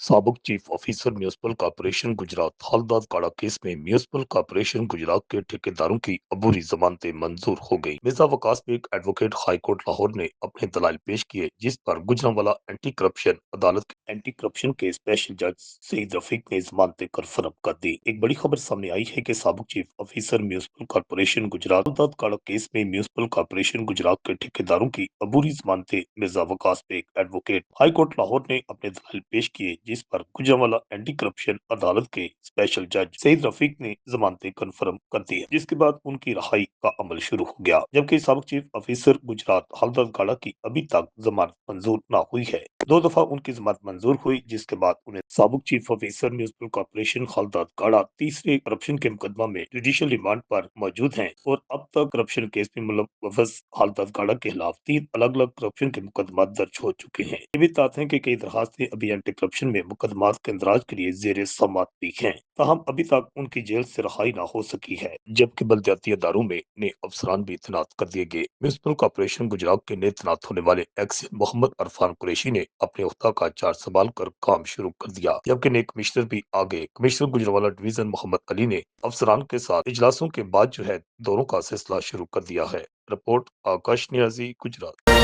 Sabuk chief officer municipal corporation Gujrat हालदाद काड़ा case में म्यूनिसिपल कॉर्पोरेशन गुजरात के ठेकेदारों की अबूरी जमानतें मंजूर हो गई। Mirza Waqas Baig advocate high court Lahore ने अपने दलाइल पेश किए, जिस पर गुजरांवाला एंटी करप्शन अदालत के एंटी करप्शन के स्पेशल जज सईद रफीक ने जमानतें कंफर्म कर दी। एक बड़ी खबर सामने आई है कि साबुक chief officer municipal corporation Gujrat हालदाद काड़ा केस में म्यूनिसिपल कॉर्पोरेशन गुजरात के ठेकेदारों की अबूरी जमानतें Mirza Waqas Baig advocate high court Lahore ने अपने दलाइल पेश किए, जिस पर गुजरांवाला एंटी करप्शन अदालत के स्पेशल जज सईद रफीक ने जमानतें कंफर्म कर दी है, जिसके बाद उनकी रहाई का अमल शुरू हो गया। जबकि साबिक चीफ ऑफिसर गुजरात हालदाद काड़ा की अभी तक जमानत मंजूर न हुई है। 2 दफा उनकी जमानत मंजूर हुई, जिसके बाद उन्हें साबिक चीफ ऑफिसर म्यूनिसिपल कॉर्पोरेशन हालदाद काड़ा तीसरे करप्शन के मुकदमा में जुडिशियल रिमांड पर मौजूद हैं और अब तक करप्शन केस में मुलव्वस हालदाद काड़ा के खिलाफ 3 अलग-अलग करप्शन के मुकदमा दर्ज हो चुके हैं। ये भी ताते हैं कि कई दरखास्तें अभी एंटी करप्शन में मुकदमात के इंदराज के लिए जेर समाअत भी हैं, ताहम अभी तक उनकी जेल से रहाई न हो सकी है। जबकि बल्दियाती अदारों में नए अफसरान भी तैनात कर दिए गए। म्यूनिसिपल कॉर्पोरेशन गुजरात के नए तैनात होने वाले एक्स मोहम्मद अरफान कुरैशी ने अपने ओहदा का चार्ज संभाल कर काम शुरू कर दिया, जबकि नए कमिश्नर भी आ गए। कमिश्नर गुजरावाला डिवीजन मोहम्मद अली ने अफसरान के साथ इजलासों के बाद दौरों का सिलसिला शुरू कर दिया है। रिपोर्ट आकाश नियाजी, गुजरात।